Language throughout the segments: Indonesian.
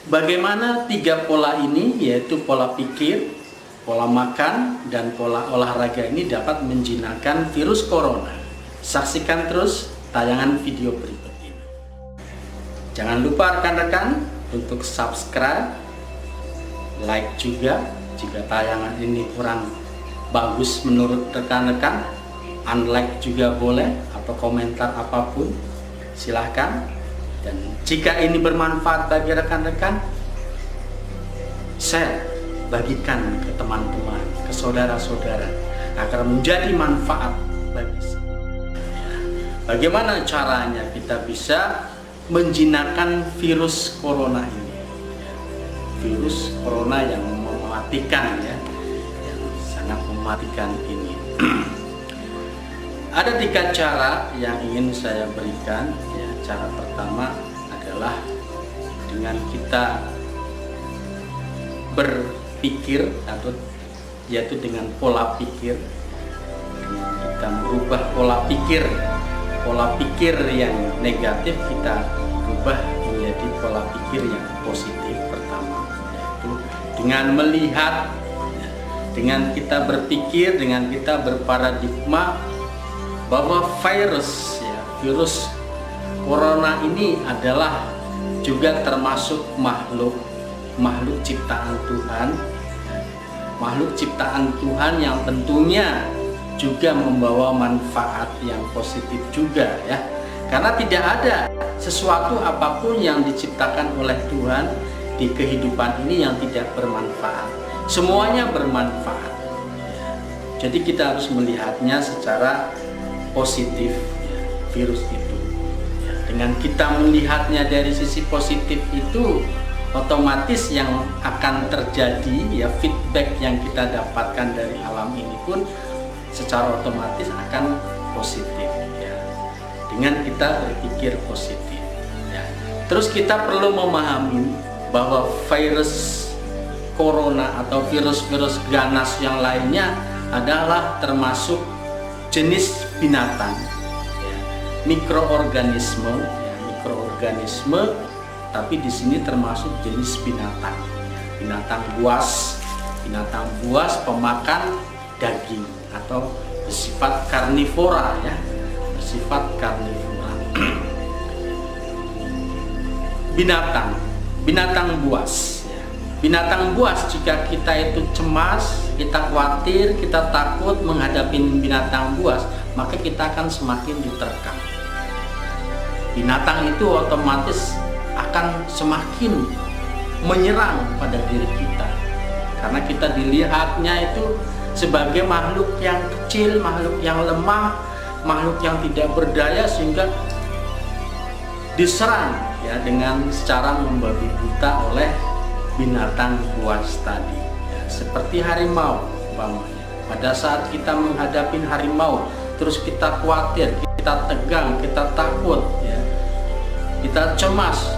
Bagaimana tiga pola ini, yaitu pola pikir, pola makan, dan pola olahraga ini dapat menjinakkan virus corona? Saksikan terus tayangan video berikut ini. Jangan lupa rekan-rekan untuk subscribe, like juga. Jika tayangan ini kurang bagus menurut rekan-rekan, unlike juga boleh, atau komentar apapun silahkan. Dan jika ini bermanfaat bagi rekan-rekan, share, bagikan ke teman-teman, ke saudara-saudara, agar menjadi manfaat bagi semua. Bagaimana caranya kita bisa menjinakkan virus corona ini? Virus corona yang mematikan, ya, yang sangat mematikan ini. Ada 3 cara yang ingin saya berikan. Ya, cara pertama adalah dengan kita berpikir, atau yaitu dengan pola pikir. Kita merubah pola pikir yang negatif, kita rubah menjadi pola pikir yang positif. Pertama, yaitu dengan melihat, dengan kita berpikir, dengan kita berparadigma bahwa virus corona ini adalah juga termasuk makhluk ciptaan Tuhan, makhluk ciptaan Tuhan yang tentunya juga membawa manfaat yang positif juga, ya. Karena tidak ada sesuatu apapun yang diciptakan oleh Tuhan di kehidupan ini yang tidak bermanfaat. Semuanya bermanfaat. Jadi kita harus melihatnya secara positif, ya, virus itu. Ya, dengan kita melihatnya dari sisi positif itu, otomatis yang akan terjadi, ya, feedback yang kita dapatkan dari alam ini pun secara otomatis akan positif, ya. Dengan kita berpikir positif, ya. Terus kita perlu memahami bahwa virus corona atau virus-virus ganas yang lainnya adalah termasuk jenis binatang, ya, mikroorganisme, tapi di sini termasuk jenis binatang, binatang buas pemakan daging atau bersifat karnivora, ya, bersifat karnivora. binatang buas, ya. Binatang buas, jika kita itu cemas, kita khawatir, kita takut menghadapi binatang buas, maka kita akan semakin diterkam. Binatang itu otomatis akan semakin menyerang pada diri kita, karena kita dilihatnya itu sebagai makhluk yang kecil, makhluk yang lemah, makhluk yang tidak berdaya, sehingga diserang, ya, dengan secara membabi buta oleh binatang buas tadi, ya. Seperti harimau umpamanya. Pada saat kita menghadapi harimau, terus kita khawatir, kita tegang, kita takut, ya, kita cemas,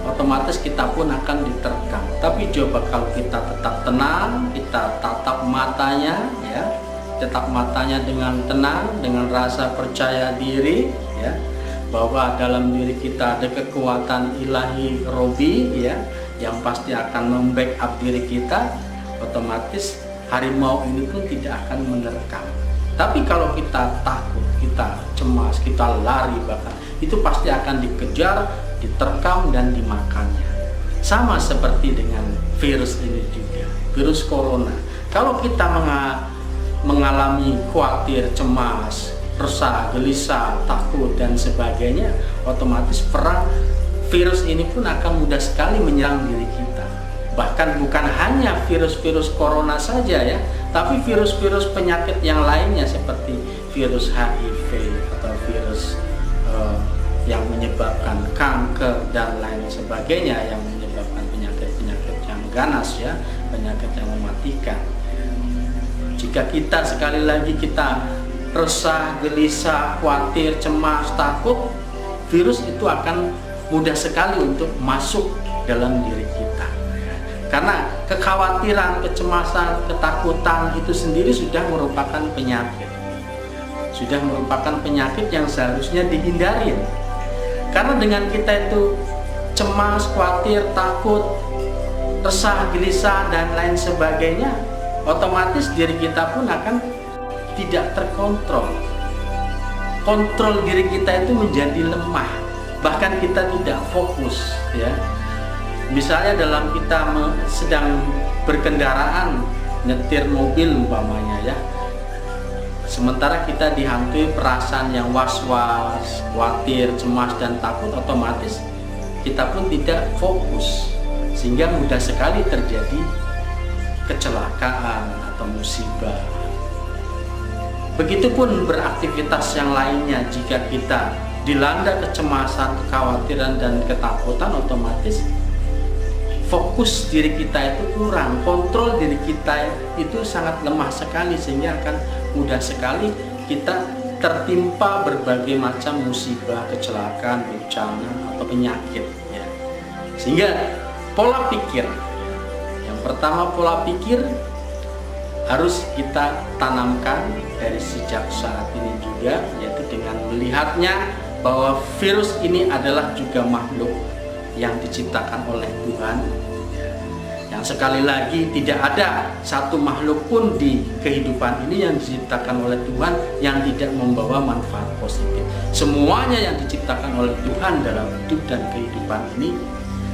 otomatis kita pun akan diterkam. Tapi coba kalau kita tetap tenang, kita tatap matanya, ya, tetap matanya dengan tenang, dengan rasa percaya diri, ya, bahwa dalam diri kita ada kekuatan ilahi Robi, ya, yang pasti akan membackup diri kita, otomatis harimau ini pun tidak akan menerkam. Tapi kalau kita takut, kita cemas, kita lari, bahkan itu pasti akan dikejar, diterkam, dan dimakannya. Sama seperti dengan virus ini juga, virus corona. Kalau kita mengalami khawatir, cemas, resah, gelisah, takut, dan sebagainya, otomatis virus ini pun akan mudah sekali menyerang diri kita. Bahkan bukan hanya virus-virus corona saja, ya, tapi virus-virus penyakit yang lainnya seperti virus HIV atau virus yang menyebabkan kanker dan lain sebagainya, yang menyebabkan penyakit-penyakit yang ganas, ya, penyakit yang mematikan. Jika kita sekali lagi kita resah, gelisah, khawatir, cemas, takut, virus itu akan mudah sekali untuk masuk dalam diri kita. Karena kekhawatiran, kecemasan, ketakutan itu sendiri sudah merupakan penyakit. Sudah merupakan penyakit yang seharusnya dihindari. Karena dengan kita itu cemas, khawatir, takut, resah, gelisah, dan lain sebagainya, otomatis diri kita pun akan tidak terkontrol. Kontrol diri kita itu menjadi lemah, bahkan kita tidak fokus, ya. Misalnya dalam kita sedang berkendaraan, nyetir mobil umpamanya, ya, sementara kita dihantui perasaan yang was-was, khawatir, cemas, dan takut, otomatis kita pun tidak fokus, sehingga mudah sekali terjadi kecelakaan atau musibah. Begitupun beraktivitas yang lainnya, jika kita dilanda kecemasan, kekhawatiran, dan ketakutan, otomatis fokus diri kita itu kurang, kontrol diri kita itu sangat lemah sekali, sehingga akan mudah sekali kita tertimpa berbagai macam musibah, kecelakaan, bencana, atau penyakit, ya. Sehingga pola pikir, yang pertama, pola pikir harus kita tanamkan dari sejak saat ini juga, yaitu dengan melihatnya bahwa virus ini adalah juga makhluk yang diciptakan oleh Tuhan, yang sekali lagi tidak ada satu makhluk pun di kehidupan ini yang diciptakan oleh Tuhan yang tidak membawa manfaat positif. Semuanya yang diciptakan oleh Tuhan dalam hidup dan kehidupan ini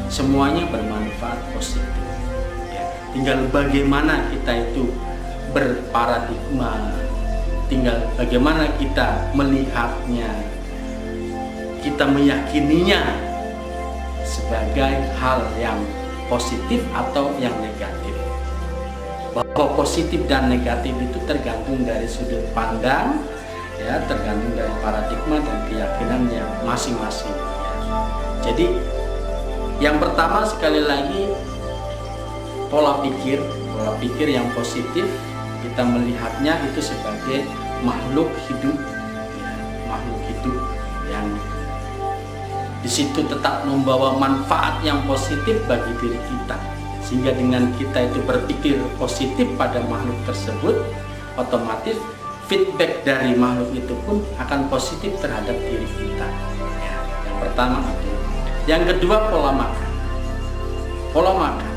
semuanya bermanfaat positif, ya. Tinggal bagaimana kita itu berparadigma, tinggal bagaimana kita melihatnya, kita meyakininya sebagai hal yang positif atau yang negatif. Bahwa positif dan negatif itu tergantung dari sudut pandang, ya, tergantung dari paradigma dan keyakinannya masing-masing, ya. Jadi yang pertama, sekali lagi, pola pikir yang positif, kita melihatnya itu sebagai makhluk hidup, ya, makhluk hidup yang di situ tetap membawa manfaat yang positif bagi diri kita, sehingga dengan kita itu berpikir positif pada makhluk tersebut, otomatis feedback dari makhluk itu pun akan positif terhadap diri kita, ya. Yang pertama itu. Yang kedua, pola makan. Pola makan.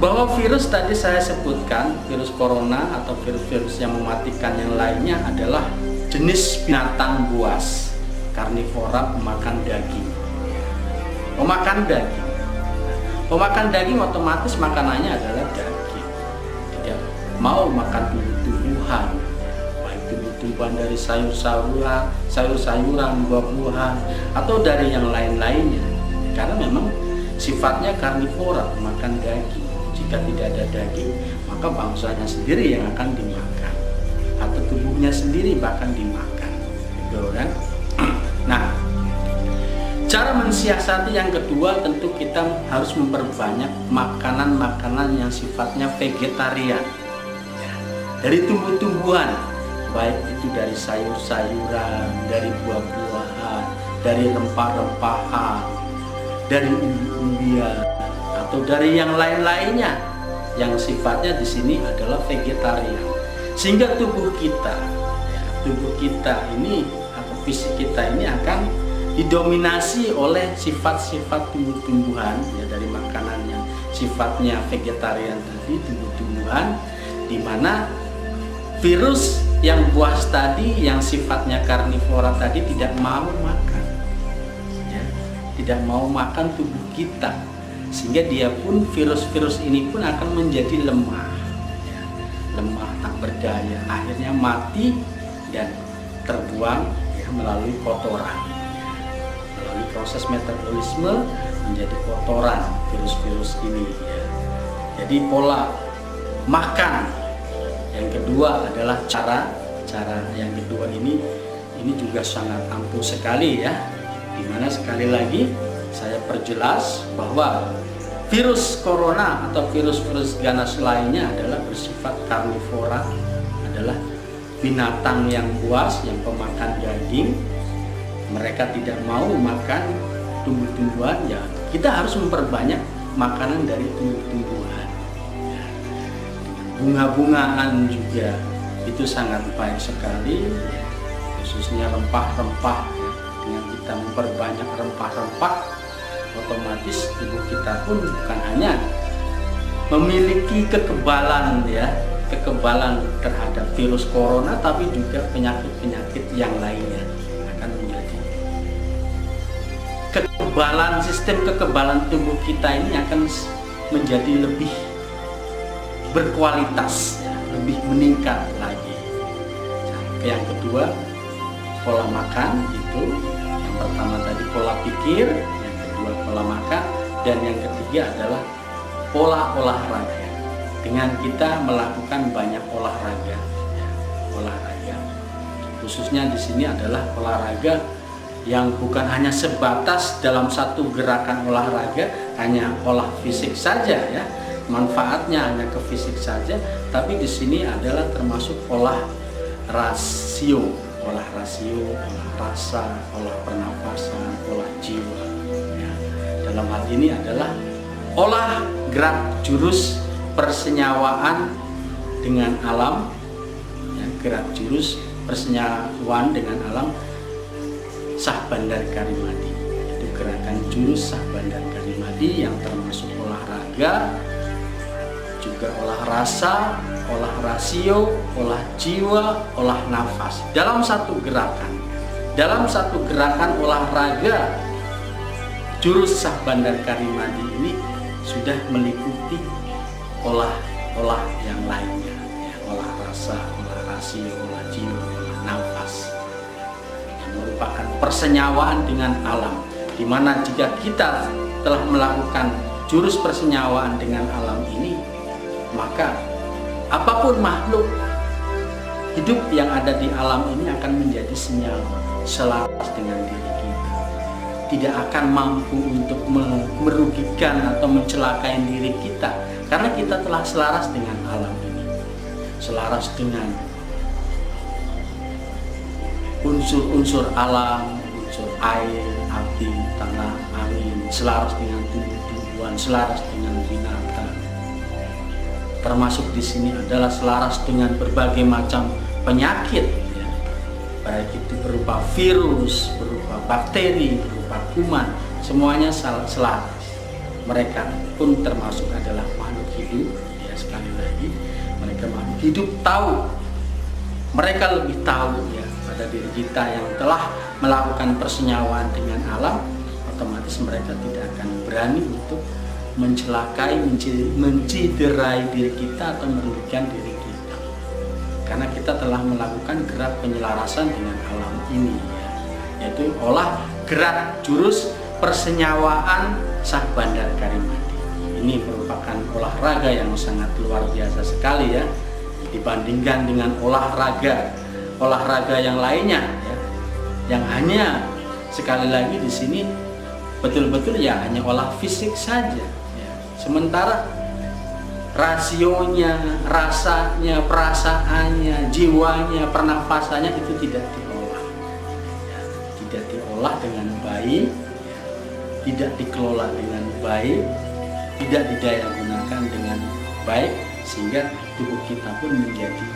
Bahwa virus tadi saya sebutkan, virus corona atau virus-virus yang mematikan yang lainnya adalah jenis binatang buas, karnivora, pemakan daging. Pemakan daging. Pemakan daging otomatis makanannya adalah daging. Tidak mau makan tumbuh-tumbuhan, baik tumbuh-tumbuhan dari sayur-sayuran, buah-buahan, atau dari yang lain-lainnya. Karena memang sifatnya karnivora, makan daging. Jika tidak ada daging, maka bangsanya sendiri yang akan dimakan, atau tubuhnya sendiri bahkan dimakan, gitu kan? Nah, cara mensiasati yang kedua, tentu kita harus memperbanyak makanan-makanan yang sifatnya vegetarian, ya, dari tumbuh-tumbuhan, baik itu dari sayur-sayuran, dari buah-buahan, dari rempah-rempahan, dari umbi-umbian, atau dari yang lain-lainnya yang sifatnya di sini adalah vegetarian, sehingga tubuh kita ini atau fisik kita ini akan didominasi oleh sifat-sifat tumbuh-tumbuhan, ya, dari makanan yang sifatnya vegetarian tadi, tumbuh-tumbuhan, di mana virus yang buas tadi yang sifatnya karnivora tadi tidak mau makan, ya, tidak mau makan tubuh kita, sehingga dia pun, virus-virus ini pun akan menjadi lemah, ya, lemah, tak berdaya, akhirnya mati dan terbuang, ya, melalui kotoran, melalui proses metabolisme menjadi kotoran virus-virus ini, ya. Jadi pola makan yang kedua adalah cara yang kedua ini juga sangat ampuh sekali, ya, dimana sekali lagi saya perjelas bahwa virus corona atau virus-virus ganas lainnya adalah bersifat karnivora, adalah binatang yang buas, yang pemakan daging. Mereka tidak mau makan tumbuh-tumbuhan, ya kita harus memperbanyak makanan dari tumbuh-tumbuhan, ya. Bunga-bungaan juga itu sangat baik sekali, ya, khususnya rempah-rempah, ya, dengan kita kita memperbanyak rempah-rempah, otomatis tubuh kita pun bukan hanya memiliki kekebalan kekebalan terhadap virus corona, tapi juga penyakit-penyakit yang lainnya akan menjadi sistem kekebalan tubuh kita ini akan menjadi lebih berkualitas, lebih meningkat lagi. Yang kedua, pola makan itu. Yang pertama tadi pola pikir, yang kedua pola makan, dan yang ketiga adalah pola olahraga. Dengan kita melakukan banyak olahraga, olahraga. Khususnya di sini adalah olahraga yang bukan hanya sebatas dalam satu gerakan olahraga, hanya olah fisik saja manfaatnya hanya ke fisik saja, tapi di sini adalah termasuk olah rasio, olah rasa, olah pernapasan, olah jiwa. Dalam hal ini adalah olah gerak jurus persenyawaan dengan alam, gerak jurus persenyawaan dengan alam Sah Bandar Karimadi. Itu gerakan jurus Sah Bandar Karimadi yang termasuk olahraga, juga olah rasa, olah rasio, olah jiwa, olah nafas dalam satu gerakan. Dalam satu gerakan olahraga jurus Sah Bandar Karimadi ini sudah meliputi olah yang lainnya, olah rasa, olah rasio, olah jiwa, olah nafas, yang merupakan persenyawaan dengan alam, di mana jika kita telah melakukan jurus persenyawaan dengan alam ini, maka apapun makhluk hidup yang ada di alam ini akan menjadi senyawa, selaras dengan diri kita, tidak akan mampu untuk merugikan atau mencelakai diri kita, karena kita telah selaras dengan alam ini, selaras dengan unsur-unsur alam, unsur air, api, tanah, angin, selaras dengan tumbuh-tumbuhan, selaras dengan binatang. Termasuk di sini adalah selaras dengan berbagai macam penyakit, baik itu berupa virus, berupa bakteri, berupa kuman, semuanya selaras. Mereka pun termasuk adalah makhluk hidup, sekali lagi mereka makhluk hidup tahu, mereka lebih tahu pada diri kita yang telah melakukan persenyawaan dengan alam, otomatis mereka tidak akan berani untuk mencelakai, menciderai diri kita atau merugikan diri kita, karena kita telah melakukan gerak penyelarasan dengan alam ini, yaitu olah gerak jurus persenyawaan Sah Bandar Karimadi. Ini merupakan olahraga yang sangat luar biasa sekali dibandingkan dengan olahraga yang lainnya yang hanya sekali lagi di sini betul-betul hanya olah fisik saja. Sementara rasionya, rasanya, perasaannya, jiwanya, pernafasannya itu tidak diolah, tidak diolah dengan baik, tidak dikelola dengan baik, tidak didaya gunakan dengan baik, sehingga tubuh kita pun menjadi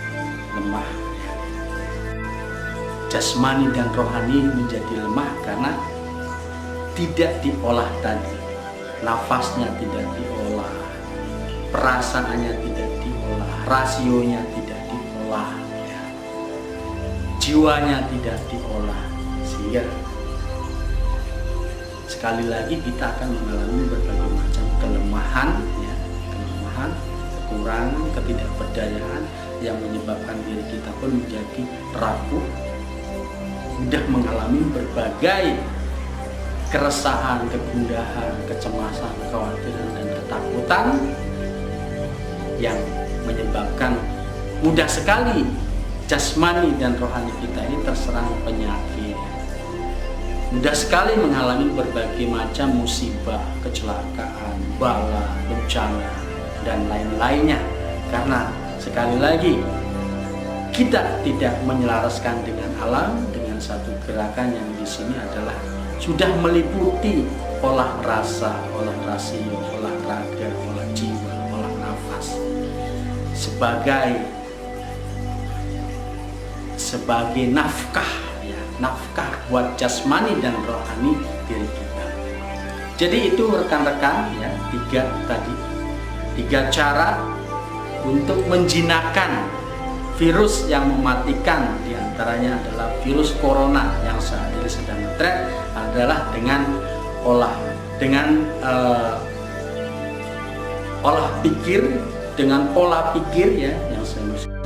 lemah. Jasmani dan rohani menjadi lemah karena tidak diolah tadi. Nafasnya tidak diolah, perasaannya tidak diolah, rasionya tidak diolah, jiwanya tidak diolah, sehingga sekali lagi kita akan mengalami berbagai macam kelemahan, kekurangan, ketidakberdayaan yang menyebabkan diri kita pun menjadi rapuh, mudah mengalami berbagai keresahan, kegundahan, kecemasan, kekhawatiran, dan ketakutan yang menyebabkan mudah sekali jasmani dan rohani kita ini terserang penyakit. Mudah sekali mengalami berbagai macam musibah, kecelakaan, bala, bencana, dan lain-lainnya. Karena sekali lagi kita tidak menyelaraskan dengan alam, dengan satu gerakan yang di sini adalah sudah meliputi olah rasa, olah rasio, olah raga, olah jiwa, olah nafas sebagai nafkah nafkah buat jasmani dan rohani diri kita. Jadi itu rekan-rekan ya, tiga cara untuk menjinakkan virus yang mematikan. Diantaranya adalah virus corona yang saat ini sedang ngetren adalah dengan olah pikir, dengan pola pikir ya, yang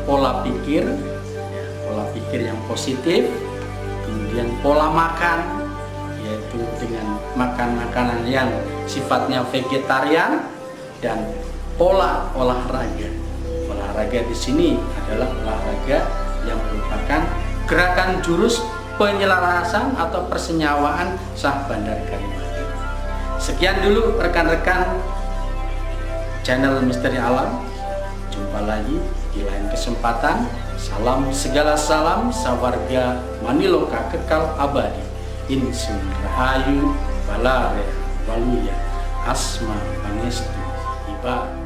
pola pikir yang positif, kemudian pola makan yaitu dengan makan makanan yang sifatnya vegetarian, dan pola olahraga. Olahraga di sini adalah olahraga yang merupakan gerakan jurus penyelarasan atau persenyawaan sah bandar Kalimati. Sekian dulu rekan-rekan channel Misteri Alam. Jumpa lagi di lain kesempatan. Salam, segala salam sawarga Maniloka kekal abadi. Insun rahayu balare waluya asma pangestu iba.